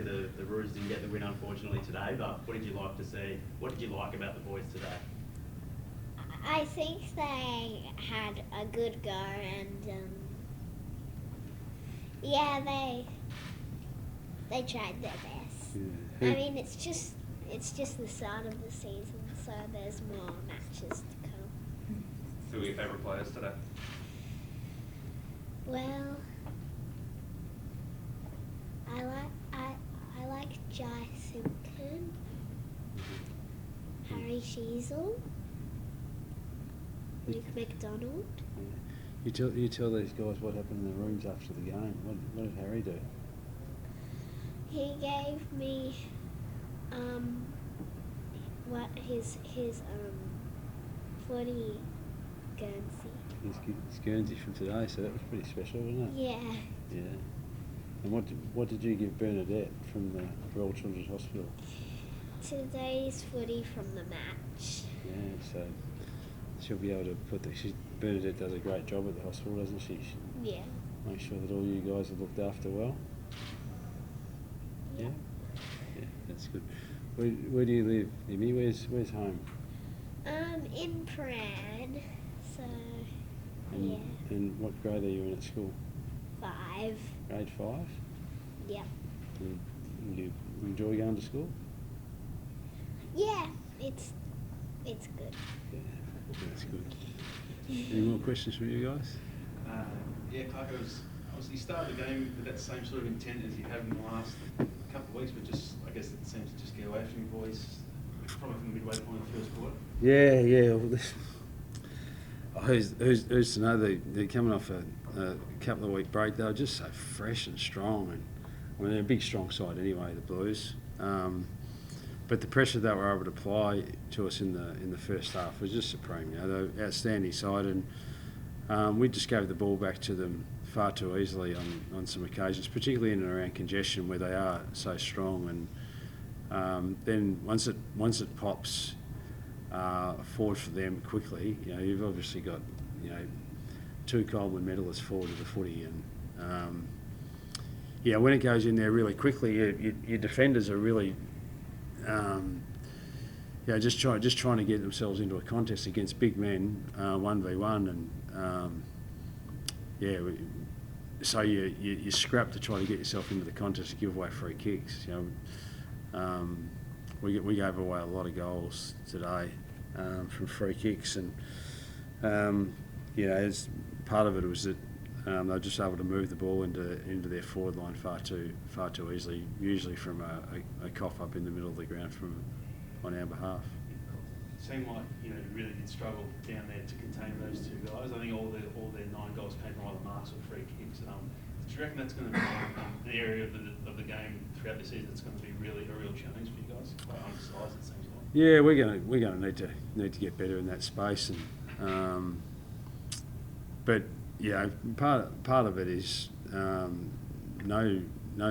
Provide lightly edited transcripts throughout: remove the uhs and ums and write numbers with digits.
the Roos didn't get the win unfortunately today, but what did you like to see? What did you like about the boys today? I think they had a good go, and yeah, they tried their best. Yeah. I mean, it's just the start of the season, so there's more matches to come. Who were your favourite players today? Well, I like Jai Simpson, Harry Sheasel, Luke McDonald. You tell these guys what happened in the rooms after the game. What did Harry do? He gave me what his footy Guernsey. His Guernsey from today, so that was pretty special, wasn't it? Yeah. Yeah. And what did you give Bernadette from the Royal Children's Hospital? Today's footy from the match. Yeah, so she'll be able to put Bernadette does a great job at the hospital, doesn't she? Yeah. Make sure that all you guys are looked after well. Yeah. Yeah, that's good. Where do you live, Emmy? Where's home? In Pran, so And, yeah. And what grade are you in at school? 5. Grade 5? Yep. And you enjoy going to school? Yeah, it's good. Yeah, that's good. Any more questions from you guys? Yeah, Clark, you started the game with that same sort of intent as you have in the last couple of weeks, but I guess it seems to just get away from you boys, probably from the midway point of the first quarter. Yeah. Well, who's to know? They're coming off a couple of week break. They were just so fresh and strong, and I mean they're a big, strong side anyway, the Blues. But the pressure they were able to apply to us in the first half was just supreme. You know, they were outstanding side, and we just gave the ball back to them far too easily on some occasions, particularly in and around congestion where they are so strong. And then once it pops forward for them quickly, you know, you've obviously got, you know, 2 Coleman medalists forward of the footy, and yeah, when it goes in there really quickly, your defenders are really just trying to get themselves into a contest against big men, 1v1, and so you scrap to try to get yourself into the contest to give away free kicks. You know, we gave away a lot of goals today from free kicks, and as part of it was that they were just able to move the ball into their forward line far too easily, usually from a cough up in the middle of the ground on our behalf. It seemed like you really did struggle down there to contain those 2 guys. I think all their 9 goals came from either marks or free kicks. Do you reckon that's going to be an area of the game throughout the season that's going to be really a real challenge for you guys? Quite undersized, it seems like. Yeah, we're going to need to get better in that space, and but yeah, part of it is no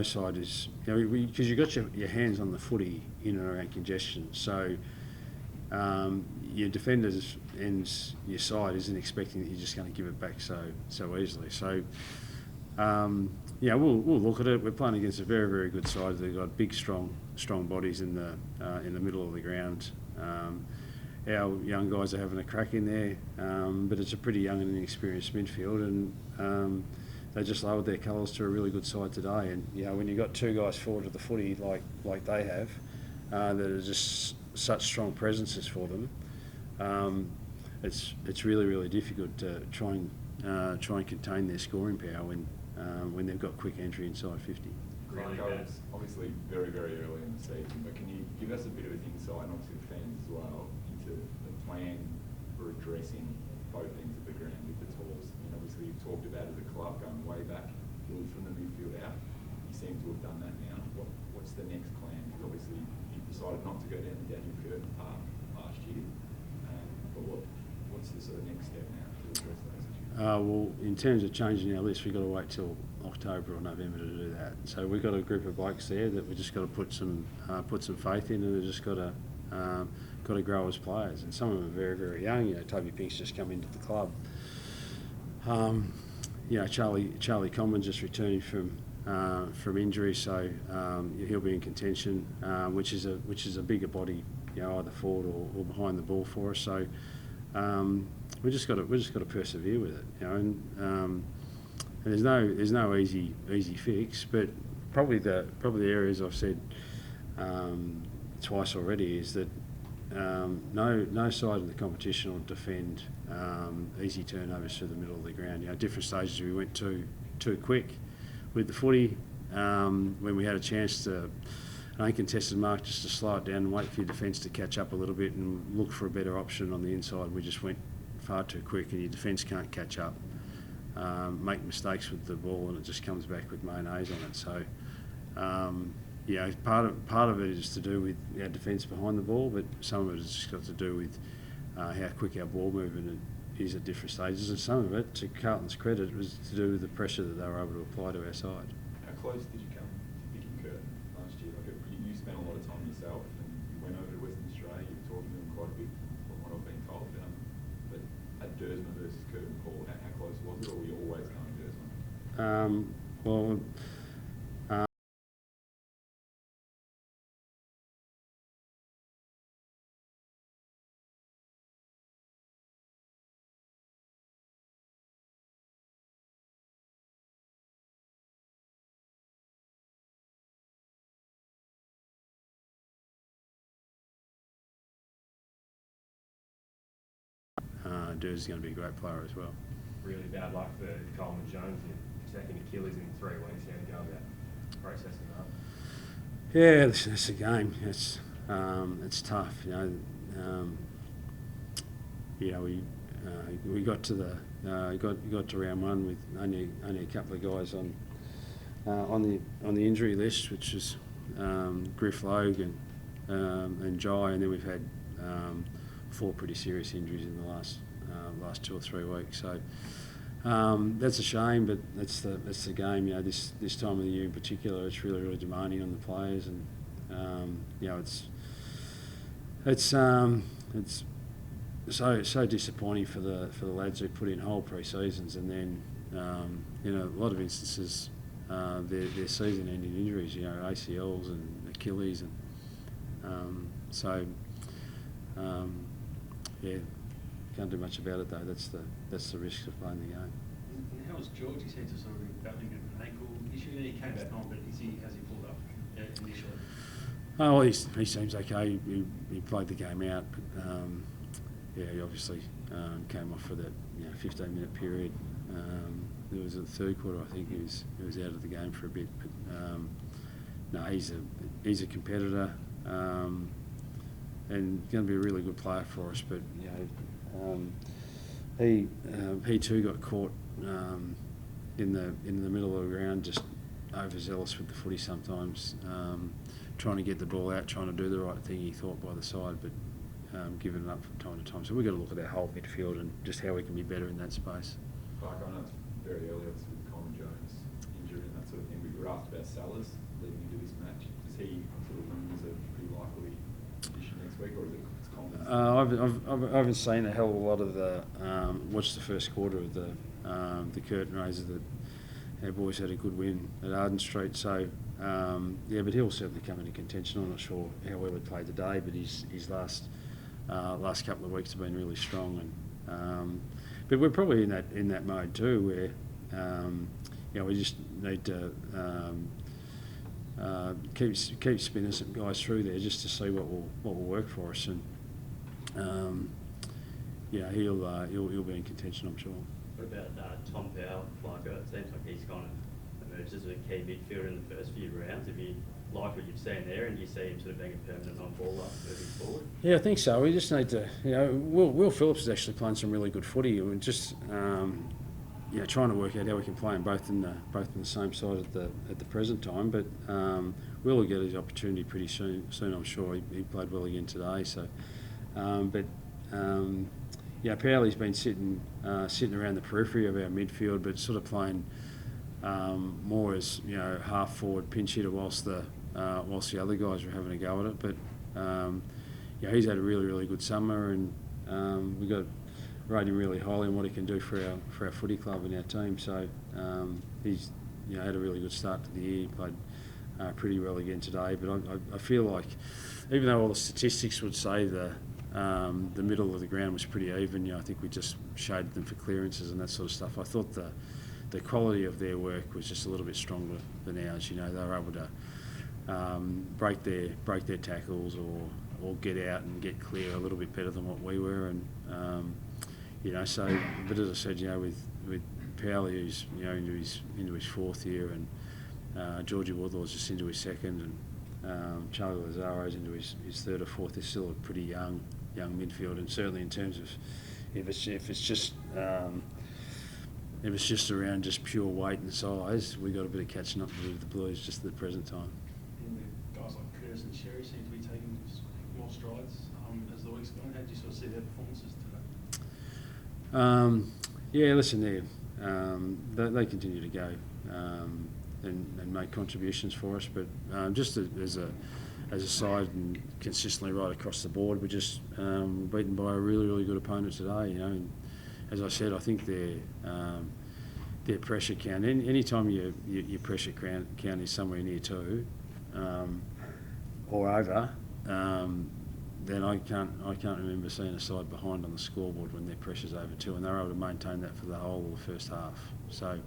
side is, you know, because you've got your hands on the footy in and around congestion, so your defenders and your side isn't expecting that you're just going to give it back so easily. So we'll look at it. We're playing against a very, very good side. They've got big, strong bodies in the middle of the ground. Our young guys are having a crack in there, but it's a pretty young and inexperienced midfield, and they just lowered their colours to a really good side today. And when you've got 2 guys forward of the footy like they have, that are just such strong presences for them, it's really, really difficult to try and contain their scoring power when they've got quick entry inside 50. It's obviously very, very early in the season, but can you give us a bit of an insight, and obviously the fans as well, into the plan for addressing both ends of the ground with the talls? I mean, obviously you've talked about as a club going way back, build from the midfield out. You seem to have done that now. What's the next plan? Because obviously you've decided not to go down the Daniel Curtin path last year, but what's the sort of next step now to address those issues? Well, in terms of changing our list, we've got to wait till October or November to do that. So we've got a group of blokes there that we've just got to put some faith in, and they've just got to grow as players. And some of them are very, very young. You know, Toby Pink's just come into the club. Charlie Common's just returning from from injury, so he'll be in contention, which is a bigger body, either forward or behind the ball for us. So we just got to persevere with it, and there's no easy fix, but probably the areas I've said twice already is that no side in the competition will defend easy turnovers through the middle of the ground. At different stages we went too quick with the footy, when we had a chance to an uncontested mark, just to slow it down and wait for your defence to catch up a little bit and look for a better option on the inside. We just went far too quick, and your defence can't catch up. Make mistakes with the ball, and it just comes back with mayonnaise on it. So, part of it is to do with our defence behind the ball, but some of it has just got to do with how quick our ball movement is at different stages, and some of it, to Carlton's credit, was to do with the pressure that they were able to apply to our side. How close did you come to picking Curtin last year? You spent a lot of time yourself, and you went over to Western Australia. You were talking to them quite a bit, from what I've been told. But at Dersma versus Curtin, Paul, how close was it, or were you always going Dersma? Well. Durs is going to be a great player as well. Really bad luck for Coleman Jones in second Achilles in 3 weeks. How do you go about processing that? Yeah, it's a game. It's tough. We got to got to round one with only a couple of guys on the injury list, which is Griff Logue and Jai, and then we've had 4 pretty serious injuries in the last 2 or 3 weeks. So that's a shame, but that's the game. This time of the year in particular, it's really demanding on the players, and it's so disappointing for the lads who put in whole pre-seasons, and then a lot of instances their season-ending injuries, ACLs and Achilles, and can't do much about it though. That's the risk of playing the game. And how was George? He seemed to sort of be battling an ankle issue. He came back on, but has he pulled up initially? Oh, well, he seems okay. He played the game out, but he obviously came off for that 15-minute period. There was a third quarter, I think he was out of the game for a bit. But no, he's a competitor, and going to be a really good player for us. But he too got caught in the middle of the ground, just overzealous with the footy sometimes, trying to get the ball out, trying to do the right thing, he thought, by the side, but giving it up from time to time. So we've got to look at our whole midfield and just how we can be better in that space. Clark, I know it's very early, obviously, with Coleman Jones injured and that sort of thing. We were asked about Sellers leading into this match. Does he sort of loom as a pretty likely addition next week, or is it confidence? I haven't seen a hell of a lot of the watched the first quarter of the curtain raiser that our boys had a good win at Arden Street. So but he'll certainly come into contention. I'm not sure how well he played today, but his last couple of weeks have been really strong, and but we're probably in that mode too, where we just need to keep spinning some guys through there just to see what will work for us, and he'll be in contention, I'm sure. What about Tom Powell? It seems like he's kind of emerged as a key midfielder in the first few rounds. Have you liked what you've seen there, and do you see him sort of being a permanent on-baller moving forward? Yeah, I think so. We just need to, Will Phillips is actually playing some really good footy. We're just, trying to work out how we can play them both in the same side at the present time. But Will get his opportunity pretty soon. I'm sure he played well again today. So, Powell's been sitting around the periphery of our midfield, but sort of playing more as half forward pinch hitter whilst the other guys were having a go at it. But he's had a really good summer, and we got rate him really highly on what he can do for our footy club and our team. So he's had a really good start to the year. Played pretty well again today, but I feel like, even though all the statistics would say the middle of the ground was pretty even, I think we just shaded them for clearances and that sort of stuff. I thought the quality of their work was just a little bit stronger than ours. They were able to break their tackles or get out and get clear a little bit better than what we were, and so. But as I said, with Powley, who's into his fourth year, and Georgie Woodlaw's just into his second, and Charlie Lazzaro's into his third or fourth. They're still a pretty young midfield, and certainly in terms of if it's just around just pure weight and size, we got a bit of catching up to do with the Blues just at the present time. And guys like Curtis and Sherry seem to be taking more strides as the week's gone. How do you sort of see their performances today? Listen, they continue to go and make contributions for us, but just as a side and consistently right across the board, we're just beaten by a really, really good opponent today. And as I said, I think their pressure count. Anytime your pressure count is somewhere near 2 or over, then I can't remember seeing a side behind on the scoreboard when their pressure's over 2, and they're able to maintain that for the whole of the first half. So,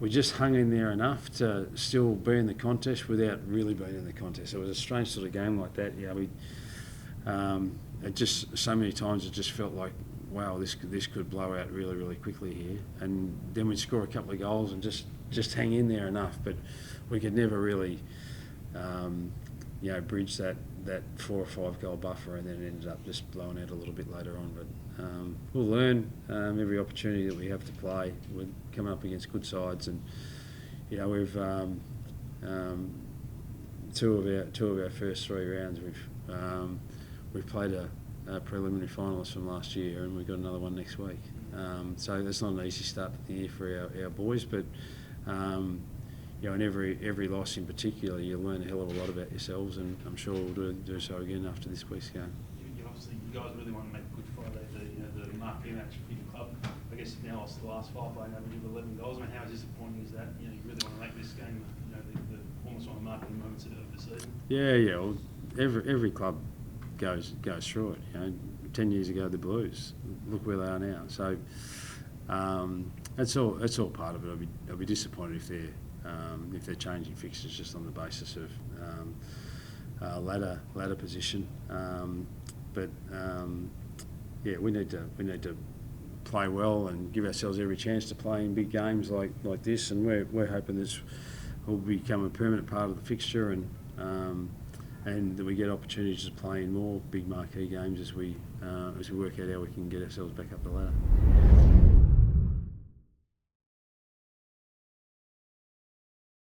we just hung in there enough to still be in the contest without really being in the contest. It was a strange sort of game like that. It just so many times it just felt like, wow, this could blow out really, really quickly here, and then we'd score a couple of goals and just hang in there enough, but we could never really bridge that 4 or 5 goal buffer, and then it ended up just blowing out a little bit later on. But we'll learn every opportunity that we have to play. We're coming up against good sides, and we've two of our first 3 rounds we've played a preliminary finalist from last year, and we've got another one next week. So that's not an easy start to the year for our boys, but in every loss in particular, you learn a hell of a lot about yourselves, and I'm sure we'll do so again after this week's game. You guys really want to make Good Friday the marquee match for your club. I guess you've now lost the last 5 by an average of 11 goals. I mean, how disappointing is that? You really want to make this game, the almost one of the marquee moments of the season. Yeah. Well, every club goes through it. 10 years ago, the Blues. Look where they are now. So that's all part of it. I'll be disappointed if they're changing fixtures just on the basis of ladder position. We need to play well and give ourselves every chance to play in big games like this, and we're hoping this will become a permanent part of the fixture, and that we get opportunities to play in more big marquee games as we work out how we can get ourselves back up the ladder.